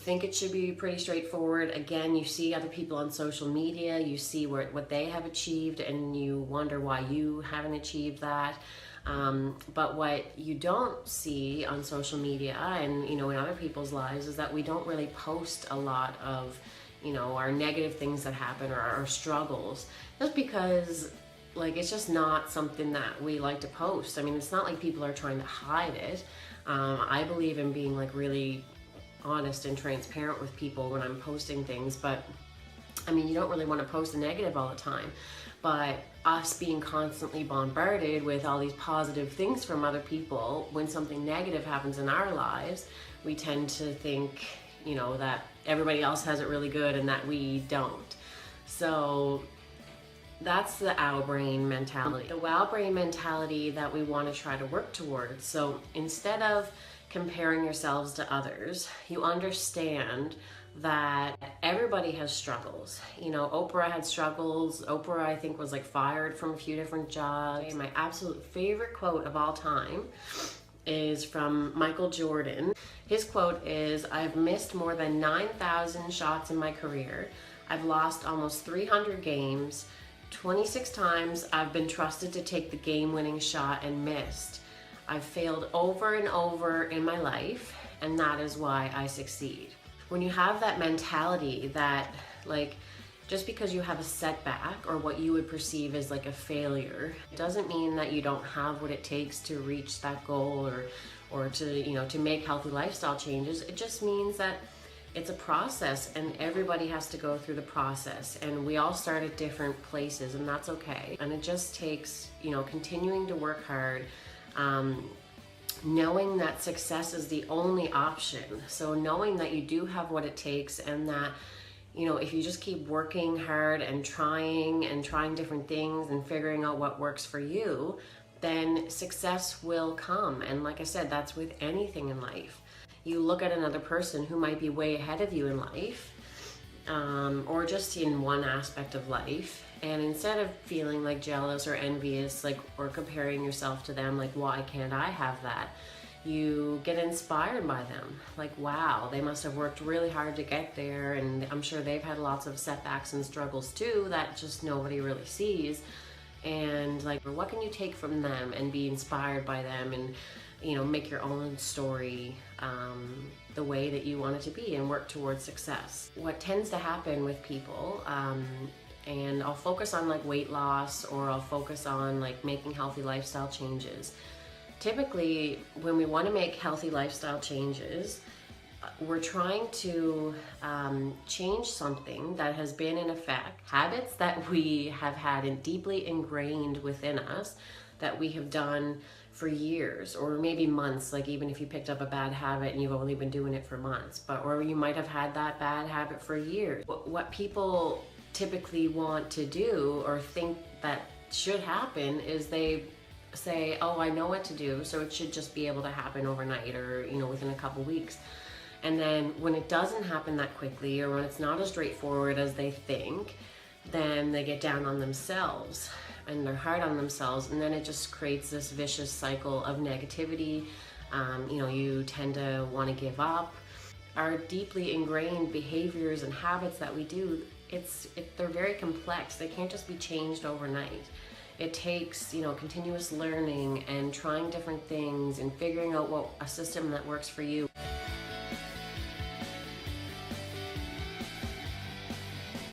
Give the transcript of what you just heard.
think it should be pretty straightforward. Again, you see other people on social media, you see what they have achieved, and you wonder why you haven't achieved that. But what you don't see on social media and, you know, in other people's lives is that we don't really post a lot of, you know, our negative things that happen or our struggles, just because like it's just not something that we like to post. I mean, it's not like people are trying to hide it. I believe in being like really honest and transparent with people when I'm posting things, but I mean, you don't really want to post a negative all the time. But us being constantly bombarded with all these positive things from other people, when something negative happens in our lives, we tend to think, you know, that everybody else has it really good and that we don't. So that's the owl brain mentality. The wow brain mentality that we want to try to work towards. So instead of comparing yourselves to others, you understand that everybody has struggles. You know, Oprah had struggles. Oprah, I think, was like fired from a few different jobs. My absolute favorite quote of all time is from Michael Jordan. His quote is, "I've missed more than 9,000 shots in my career. I've lost almost 300 games. 26 times I've been trusted to take the game-winning shot and missed. I've failed over and over in my life, and that is why I succeed." When you have that mentality that, like, just because you have a setback or what you would perceive as like a failure, it doesn't mean that you don't have what it takes to reach that goal or to, you know, to make healthy lifestyle changes. It just means that it's a process, and everybody has to go through the process, and we all start at different places, and that's okay. And it just takes, you know, continuing to work hard, knowing that success is the only option. So knowing that you do have what it takes, and that, you know, if you just keep working hard and trying different things and figuring out what works for you, then success will come. And like I said, that's with anything in life. You look at another person who might be way ahead of you in life, or just in one aspect of life, and instead of feeling like jealous or envious, like, or comparing yourself to them, like, why can't I have that? You get inspired by them. Like, wow, they must have worked really hard to get there, and I'm sure they've had lots of setbacks and struggles too that just nobody really sees. And like, what can you take from them and be inspired by them, and, you know, make your own story the way that you want it to be and work towards success. What tends to happen with people, and I'll focus on like weight loss, or I'll focus on like making healthy lifestyle changes. Typically, when we want to make healthy lifestyle changes, we're trying to change something that has been in effect, habits that we have had deeply ingrained within us, that we have done for years or maybe months. Like, even if you picked up a bad habit and you've only been doing it for months, or you might have had that bad habit for years. What people typically want to do or think that should happen is they say, oh, I know what to do, so it should just be able to happen overnight, or, you know, within a couple weeks. And then when it doesn't happen that quickly, or when it's not as straightforward as they think, then they get down on themselves and they're hard on themselves, and then it just creates this vicious cycle of negativity. You know, you tend to want to give up. Our deeply ingrained behaviors and habits that we do, they're very complex. They can't just be changed overnight. It takes, you know, continuous learning and trying different things and figuring out what a system that works for you.